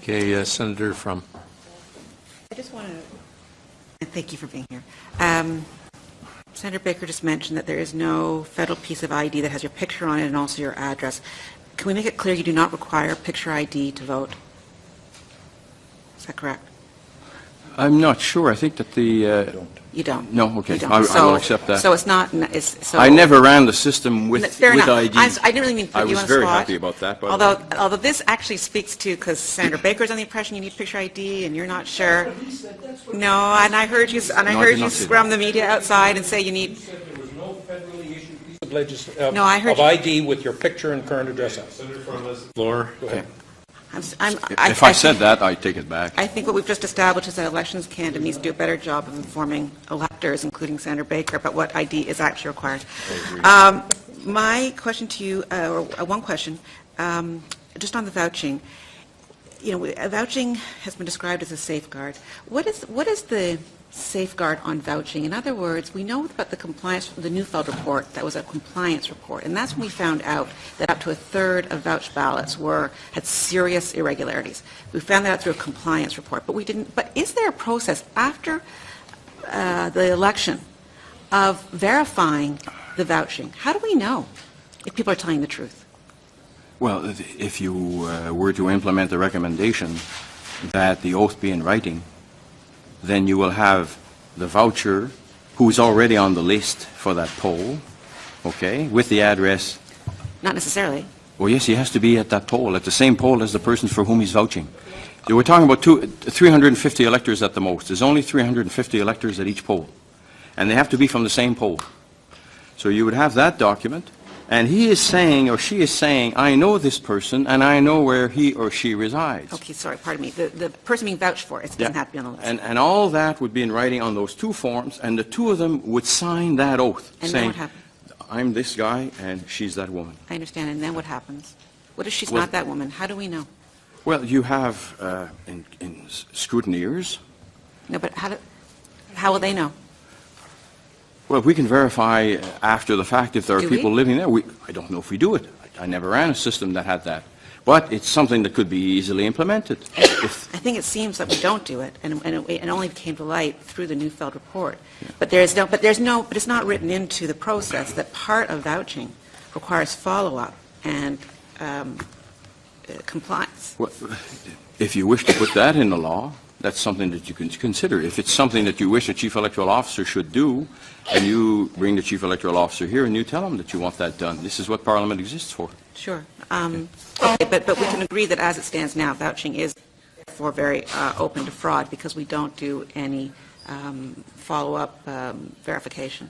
Okay, Senator From. I just want to thank you for being here. Senator Baker just mentioned that there is no federal piece of ID that has your picture on it and also your address. Can we make it clear you do not require picture ID to vote? Is that correct? I'm not sure. I think that the... You don't? No, okay. You don't. I will accept that. So it's not... So I never ran the system with ID. I didn't really mean to put you on the spot. I was very happy about that. Although this actually speaks to, because Senator Baker's on the impression you need picture ID and you're not sure. No, and I heard you scrum the media outside and say you need... There was no federally issued piece of No, I heard of ID with your picture and current address on. Senator From has the floor. Go ahead. If I said that, I take it back. I think what we've just established is that elections Canada needs to do a better job of informing electors, including Senator Baker, about what ID is actually required. My question to you, or one question, just on the vouching. You know, vouching has been described as a safeguard. What is the safeguard on vouching? In other words, we know about the compliance, the Neufeld report, that was a compliance report, and that's when we found out that up to a third of vouched ballots had serious irregularities. We found that out through a compliance report, but we didn't. But is there a process after the election of verifying the vouching? How do we know if people are telling the truth? Well, if you were to implement the recommendation that the oath be in writing, then you will have the voucher who's already on the list for that poll, okay, with the address. Not necessarily. Well, yes, he has to be at that poll, at the same poll as the person for whom he's vouching. We're talking about 350 electors at the most. There's only 350 electors at each poll, and they have to be from the same poll. So you would have that document, and he is saying, or she is saying, I know this person, and I know where he or she resides. Okay, sorry, pardon me. The person being vouched for, it doesn't have to be on the list. And all that would be in writing on those two forms, and the two of them would sign that oath, And then saying, what happens? I'm this guy, and she's that woman. I understand, and then what happens? What if she's not that woman? How do we know? Well, you have in scrutineers. No, but how will they know? Well, we can verify after the fact if there are Do people we? living there. I don't know if we do it. I never ran a system that had that. But it's something that could be easily implemented. I think it seems that we don't do it, and it only came to light through the Neufeld report. Yeah. But it's not written into the process that part of vouching requires follow-up and compliance. Well, if you wish to put that in the law, that's something that you can consider. If it's something that you wish a chief electoral officer should do, and you bring the chief electoral officer here and you tell him that you want that done, this is what Parliament exists for. Sure. Okay, but we can agree that as it stands now, vouching is therefore very open to fraud because we don't do any follow-up verification.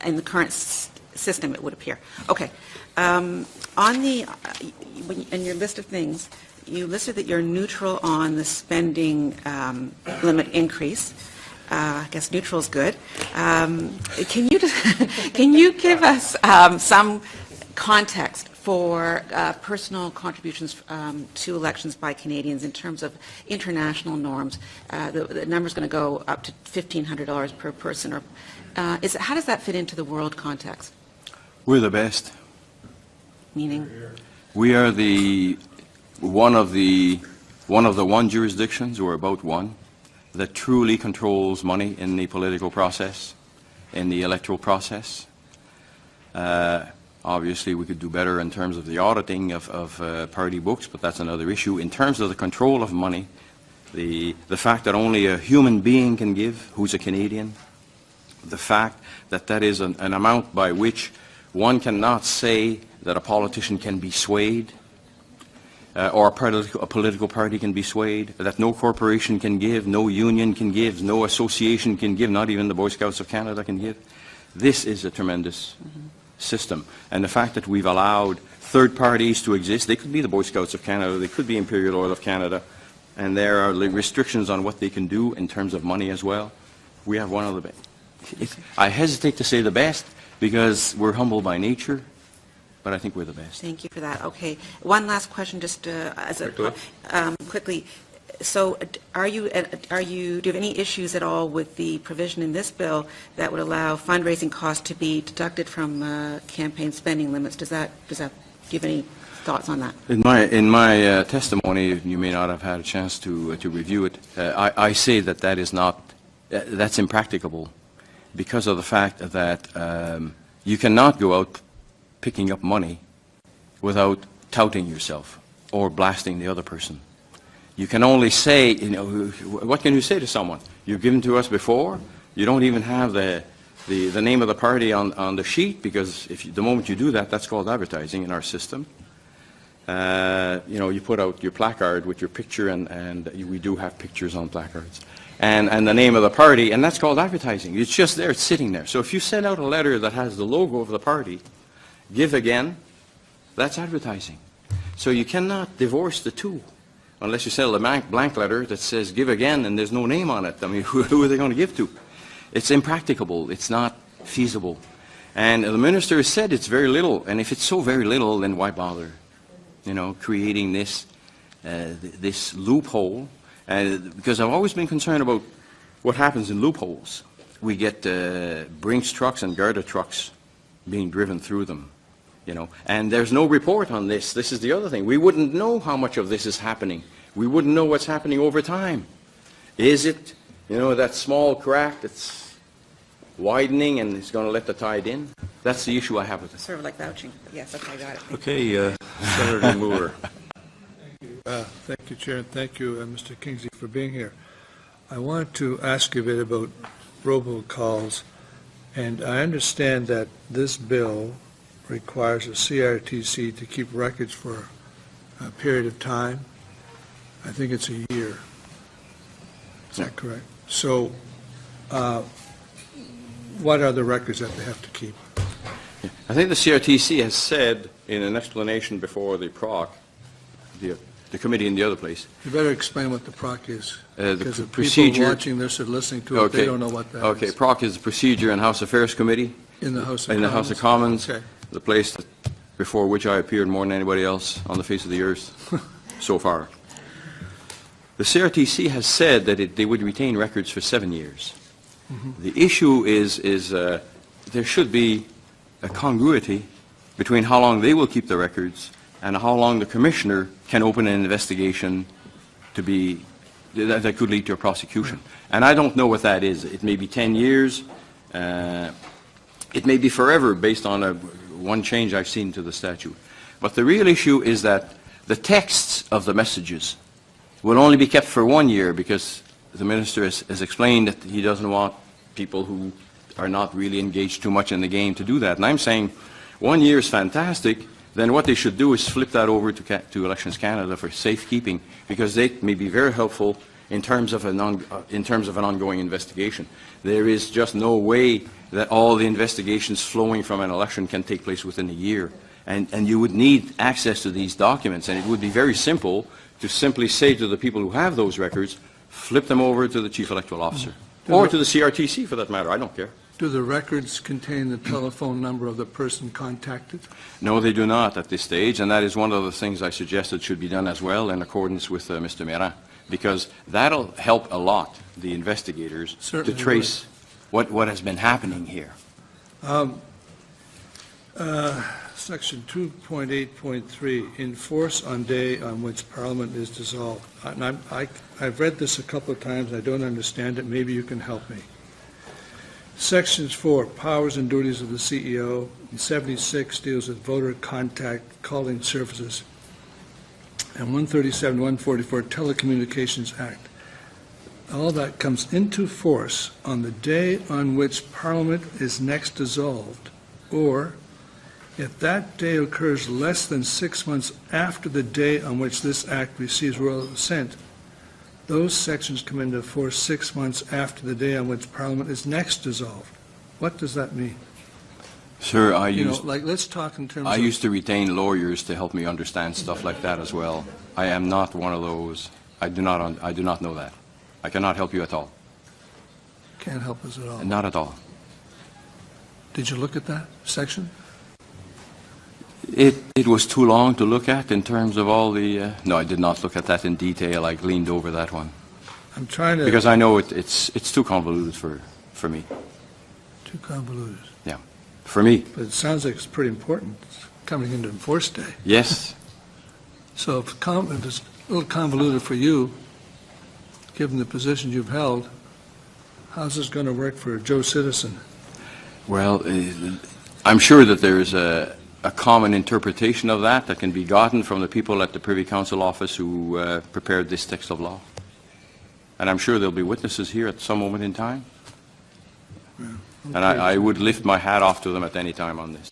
In the current system, it would appear. Okay. On in your list of things, you listed that you're neutral on the spending limit increase. I guess neutral is good. Can you give us some context for personal contributions to elections by Canadians in terms of international norms? The number's going to go up to $1,500 per person. Or how does that fit into the world context? We're the best. Meaning? We are one of the one jurisdictions, or about one, that truly controls money in the political process, in the electoral process. Obviously, we could do better in terms of the auditing of party books, but that's another issue. In terms of the control of money, the fact that only a human being can give, who's a Canadian, the fact that that is an amount by which one cannot say that a politician can be swayed, or a political party can be swayed, that no corporation can give, no union can give, no association can give, not even the Boy Scouts of Canada can give. This is a tremendous system. And the fact that we've allowed third parties to exist, they could be the Boy Scouts of Canada, they could be Imperial Oil of Canada, and there are restrictions on what they can do in terms of money as well. We have one of the best. I hesitate to say the best because we're humble by nature, but I think we're the best. Thank you for that. Okay. One last question, just quickly. So, do you have any issues at all with the provision in this bill that would allow fundraising costs to be deducted from campaign spending limits? Do you have any thoughts on that? In my testimony, you may not have had a chance to review it. I say that that is not, that's impracticable because of the fact that you cannot go out picking up money without touting yourself or blasting the other person. You can only say, you know, what can you say to someone? You've given to us before. You don't even have the name of the party on the sheet, because the moment you do that, that's called advertising in our system. You know, you put out your placard with your picture, and we do have pictures on placards, and the name of the party, and that's called advertising. It's just there, it's sitting there. So if you send out a letter that has the logo of the party, give again, that's advertising. So you cannot divorce the two, unless you send a blank letter that says give again and there's no name on it. I mean, who are they going to give to? It's impracticable. It's not feasible. And the minister has said it's very little, and if it's so very little, then why bother? You know, creating this this loophole, because I've always been concerned about what happens in loopholes. We get Brinks trucks and Garda trucks being driven through them, you know, and there's no report on this. This is the other thing. We wouldn't know how much of this is happening. We wouldn't know what's happening over time. Is it, you know, that small crack that's widening and it's going to let the tide in? That's the issue I have with it. Sort of like vouching. Yes, okay, I got it. Okay, Senator Moore. Thank you, Chair, and thank you, Mr. Kingsley, for being here. I want to ask you a bit about robocalls, and I understand that this bill requires a CRTC to keep records for a period of time. I think it's a year. Is that correct? So what are the records that they have to keep? I think the CRTC has said in an explanation before the PROC, the committee in the other place. You better explain what the PROC is. Because the procedure. people watching this or listening to it, they don't know what that is. Okay, PROC is the Procedure and House Affairs Committee. In the House of In Commons? the House of Commons. Okay. The place before which I appeared more than anybody else on the face of the earth so far. The CRTC has said that they would retain records for 7 years. Mm-hmm. The issue is there should be a congruity between how long they will keep the records and how long the commissioner can open an investigation that could lead to a prosecution. And I don't know what that is. It may be 10 years. It may be forever based on one change I've seen to the statute. But the real issue is that the texts of the messages will only be kept for 1 year, because the minister has explained that he doesn't want people who are not really engaged too much in the game to do that. And I'm saying 1 year is fantastic. Then what they should do is flip that over to Elections Canada for safekeeping, because they may be very helpful in terms of an ongoing investigation. There is just no way that all the investigations flowing from an election can take place within a year. And you would need access to these documents, and it would be very simple to simply say to the people who have those records, flip them over to the Chief Electoral Officer, or to the CRTC for that matter. I don't care. Do the records contain the telephone number of the person contacted? No, they do not at this stage, and that is one of the things I suggested should be done as well in accordance with Mr. Mayrand, because that'll help a lot the investigators Certainly to trace what has been happening here. Section 2.8.3, enforce on day on which Parliament is dissolved. And I've read this a couple of times. I don't understand it. Maybe you can help me. Sections 4, powers and duties of the CEO, and 76 deals with voter contact calling services, and 137, 144, Telecommunications Act. All that comes into force on the day on which Parliament is next dissolved, or if that day occurs less than 6 months after the day on which this act receives royal assent. Those sections come into force 6 months after the day on which Parliament is next dissolved. What does that mean? Sir, let's talk in terms I of... used to retain lawyers to help me understand stuff like that as well. I am not one of those. I do not know that. I cannot help you at all. Can't help us at all. Not at all. Did you look at that section? It was too long to look at in terms of all the... No, I did not look at that in detail. I gleaned over that one. I'm trying to... Because I know it's too convoluted for me. Too convoluted. Yeah, for me. But it sounds like it's pretty important. It's coming into force day. Yes, So if it's a little convoluted for you, given the position you've held, how's this going to work for Joe Citizen? Well, I'm sure that there is a common interpretation of that that can be gotten from the people at the Privy Council office who prepared this text of law. And I'm sure there'll be witnesses here at some moment in time. And I would lift my hat off to them at any time on this.